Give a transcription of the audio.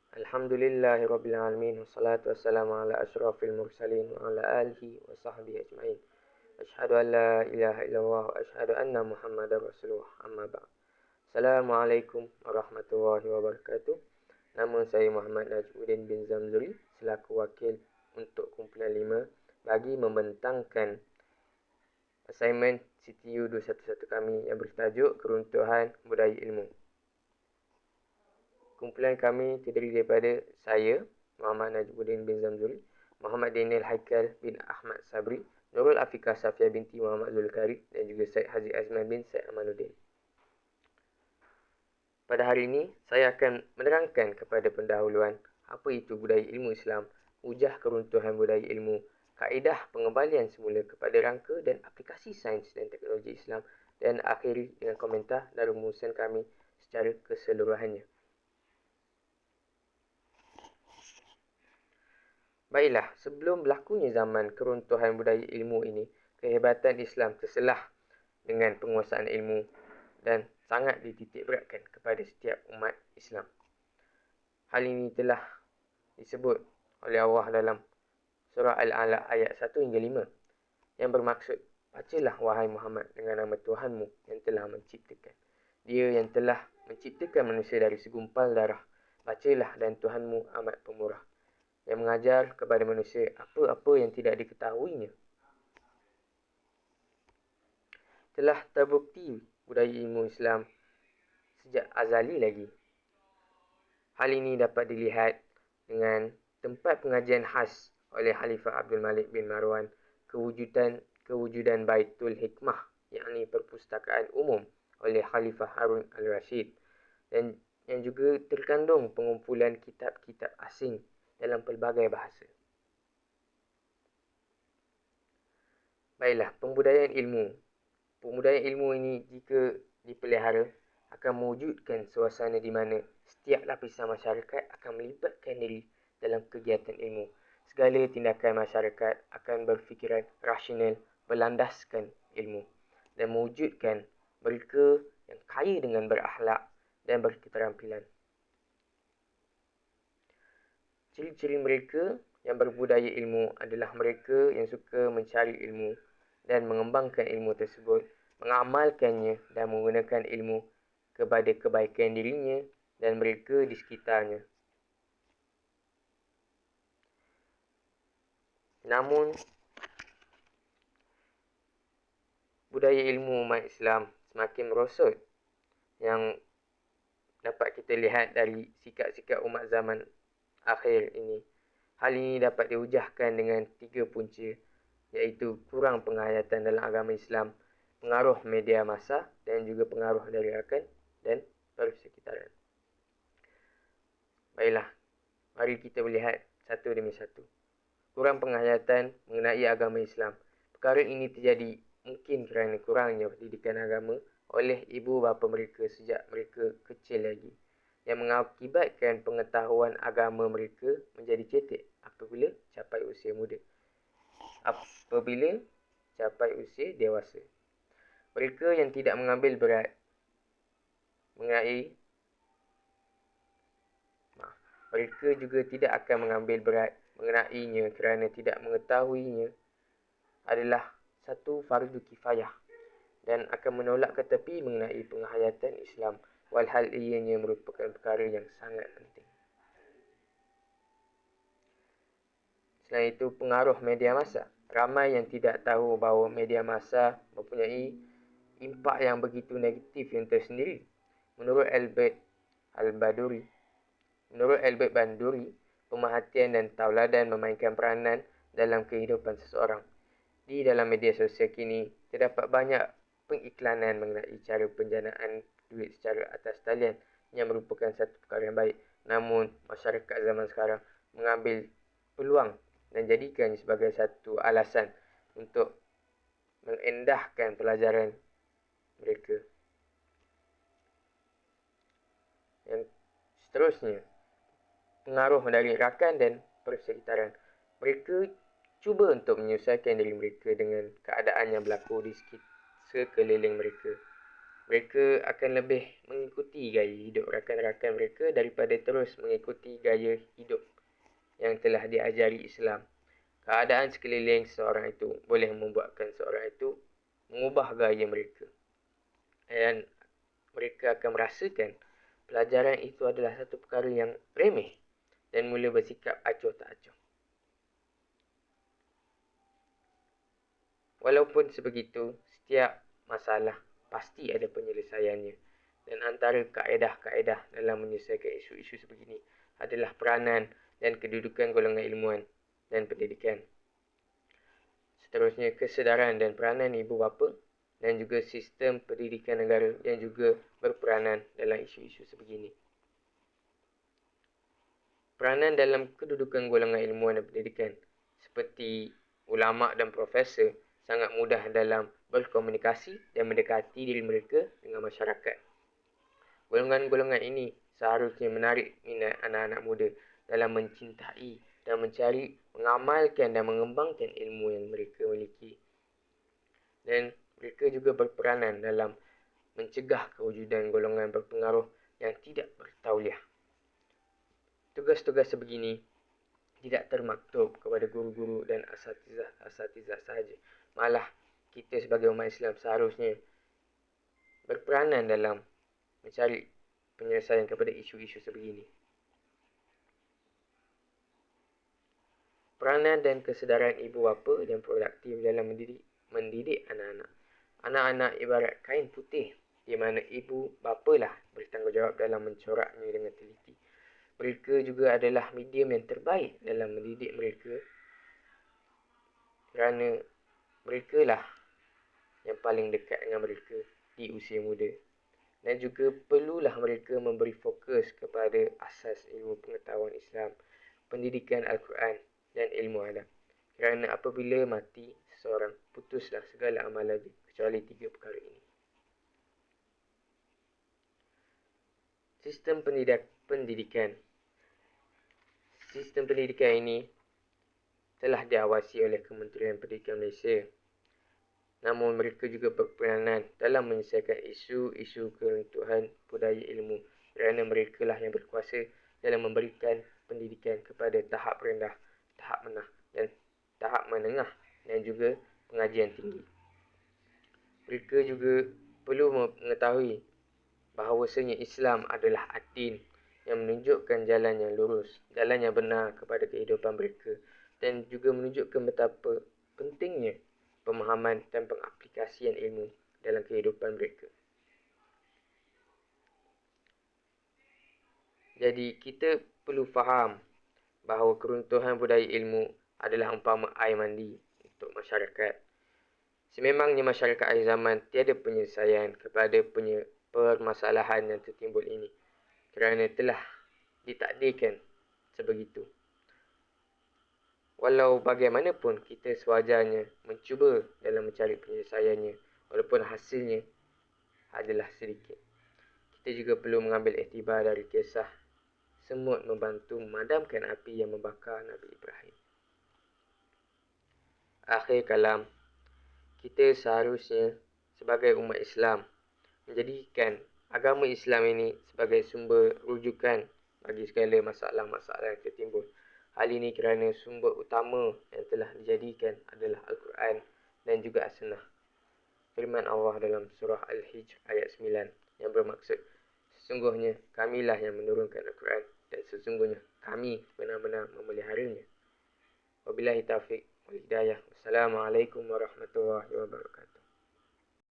Alhamdulillahirabbil alamin wassalatu wassalamu ala asyrafil mursalin wa ala alihi wa sahbihi ajmain. Asyhadu an la ilaha illallah wa asyhadu anna Muhammadar Rasulullah. Amma ba'd. Assalamualaikum warahmatullahi wabarakatuh. Nama saya Muhammad Najmuddin bin Zamzuri selaku wakil untuk kumpulan 5 bagi membentangkan assignment CTU 211 kami yang bertajuk Keruntuhan Budaya Ilmu. Kumpulan kami terdiri daripada saya, Muhammad Najmuddin bin Zamzuri, Muhammad Daniel Haikal bin Ahmad Sabri, Nurul Afiqah Safia binti Muhammad Zulkari dan juga Syed Haji Azman bin Syed Amanuddin. Pada hari ini, saya akan menerangkan kepada pendahuluan apa itu budaya ilmu Islam, hujah keruntuhan budaya ilmu, kaedah pengembalian semula kepada rangka dan aplikasi sains dan teknologi Islam, dan akhiri dengan komentar dan rumusan kami secara keseluruhannya. Baiklah, sebelum berlakunya zaman keruntuhan budaya ilmu ini, kehebatan Islam terselah dengan penguasaan ilmu dan sangat dititikberatkan kepada setiap umat Islam. Hal ini telah disebut oleh Allah dalam surah Al-Alaq ayat 1 hingga 5 yang bermaksud, bacalah wahai Muhammad dengan nama Tuhanmu yang telah menciptakan. Dia yang telah menciptakan manusia dari segumpal darah. Bacalah dan Tuhanmu amat pemurah, yang mengajar kepada manusia apa-apa yang tidak diketahuinya. Telah terbukti budaya ilmu Islam sejak azali lagi. Hal ini dapat dilihat dengan tempat pengajian khas oleh Khalifah Abdul Malik bin Marwan, kewujudan Baitul Hikmah, yakni perpustakaan umum oleh Khalifah Harun al-Rashid, dan yang juga terkandung pengumpulan kitab-kitab asing dalam pelbagai bahasa. Baiklah, pembudayaan ilmu. Pembudayaan ilmu ini jika dipelihara akan mewujudkan suasana di mana setiap lapisan masyarakat akan melibatkan diri dalam kegiatan ilmu. Segala tindakan masyarakat akan berfikiran rasional berlandaskan ilmu dan mewujudkan mereka yang kaya dengan berakhlak dan berketerampilan. Ciri-ciri mereka yang berbudaya ilmu adalah mereka yang suka mencari ilmu dan mengembangkan ilmu tersebut, mengamalkannya dan menggunakan ilmu kepada kebaikan dirinya dan mereka di sekitarnya. Namun, budaya ilmu umat Islam semakin merosot yang dapat kita lihat dari sikap-sikap umat zaman akhir ini. Hal ini dapat dihujahkan dengan 3 punca, iaitu kurang penghayatan dalam agama Islam, pengaruh media massa dan juga pengaruh dari rakan dan persekitaran. Baiklah, mari kita melihat satu demi satu. Kurang penghayatan mengenai agama Islam. Perkara ini terjadi mungkin kerana kurangnya pendidikan agama oleh ibu bapa mereka sejak mereka kecil lagi, yang mengakibatkan pengetahuan agama mereka menjadi cetek apabila capai usia muda. Apabila capai usia dewasa, mereka yang tidak mengambil berat mereka juga tidak akan mengambil berat mengenainya kerana tidak mengetahuinya adalah satu fardu kifayah dan akan menolak ke tepi mengenai penghayatan Islam, walhal ianya merupakan perkara yang sangat penting. Selain itu, pengaruh media massa. Ramai yang tidak tahu bahawa media massa mempunyai impak yang begitu negatif yang tersendiri. Menurut Albert Banduri, pemerhatian dan tauladan memainkan peranan dalam kehidupan seseorang. Di dalam media sosial kini, terdapat banyak pengiklanan mengenai cara penjanaan duit secara atas talian yang merupakan satu perkara yang baik. Namun, masyarakat zaman sekarang mengambil peluang dan jadikannya sebagai satu alasan untuk mengendahkan pelajaran mereka. Yang seterusnya, pengaruh dari rakan dan persekitaran. Mereka cuba untuk menyesuaikan diri mereka dengan keadaan yang berlaku di sekeliling mereka. Mereka akan lebih mengikuti gaya hidup rakan-rakan mereka daripada terus mengikuti gaya hidup yang telah diajari Islam. Keadaan sekeliling seorang itu boleh membuatkan seorang itu mengubah gaya mereka. Dan mereka akan merasakan pelajaran itu adalah satu perkara yang remeh dan mula bersikap acuh tak acuh. Walaupun sebegitu, setiap masalah pasti ada penyelesaiannya. Dan antara kaedah-kaedah dalam menyelesaikan isu-isu sebegini adalah peranan dan kedudukan golongan ilmuwan dan pendidikan. Seterusnya, kesedaran dan peranan ibu bapa dan juga sistem pendidikan negara yang juga berperanan dalam isu-isu sebegini. Peranan dalam kedudukan golongan ilmuwan dan pendidikan seperti ulama dan profesor sangat mudah dalam berkomunikasi dan mendekati diri mereka dengan masyarakat. Golongan-golongan ini seharusnya menarik minat anak-anak muda dalam mencintai dan mencari, mengamalkan dan mengembangkan ilmu yang mereka miliki. Dan mereka juga berperanan dalam mencegah kewujudan golongan berpengaruh yang tidak bertauliah. Tugas-tugas sebegini tidak termaktub kepada guru-guru dan asatizah sahaja. Malah, kita sebagai umat Islam seharusnya berperanan dalam mencari penyelesaian kepada isu-isu sebegini. Peranan dan kesedaran ibu bapa yang produktif dalam mendidik anak-anak. Anak-anak ibarat kain putih di mana ibu bapalah bertanggungjawab dalam mencoraknya dengan teliti. Mereka juga adalah medium yang terbaik dalam mendidik mereka kerana mereka lah yang paling dekat dengan mereka di usia muda. Dan juga perlulah mereka memberi fokus kepada asas ilmu pengetahuan Islam, pendidikan Al-Quran dan ilmu adab. Kerana apabila mati seseorang, putuslah segala amalan kecuali 3 perkara ini. Sistem pendidikan. Sistem pendidikan ini telah diawasi oleh Kementerian Pendidikan Malaysia. Namun mereka juga berperanan dalam menyelesaikan isu-isu keruntuhan budaya ilmu kerana mereka lah yang berkuasa dalam memberikan pendidikan kepada tahap rendah, tahap menengah dan tahap menengah dan juga pengajian tinggi. Mereka juga perlu mengetahui bahawasanya Islam adalah ad-din yang menunjukkan jalan yang lurus, jalan yang benar kepada kehidupan mereka dan juga menunjukkan betapa pentingnya pemahaman dan pengaplikasian ilmu dalam kehidupan mereka. Jadi kita perlu faham bahawa keruntuhan budaya ilmu adalah umpama air mandi untuk masyarakat. Sememangnya masyarakat akhir zaman tiada penyelesaian kepada permasalahan yang tertimbul ini kerana telah ditakdirkan sebegitu. Walau bagaimanapun kita sewajarnya mencuba dalam mencari penyelesaiannya walaupun hasilnya adalah sedikit. Kita juga perlu mengambil iktibar dari kisah semut membantu memadamkan api yang membakar Nabi Ibrahim. Akhir kalam, kita seharusnya sebagai umat Islam menjadikan agama Islam ini sebagai sumber rujukan bagi segala masalah-masalah yang tertimbul. Hal ini kerana sumber utama yang telah dijadikan adalah Al-Quran dan juga As-Sunnah. Firman Allah dalam surah Al-Hijr ayat 9 yang bermaksud, sesungguhnya kamilah yang menurunkan Al-Quran dan sesungguhnya kami benar-benar memeliharanya. Wabillahi taufiq wal hidayah. Wassalamualaikum warahmatullahi wabarakatuh.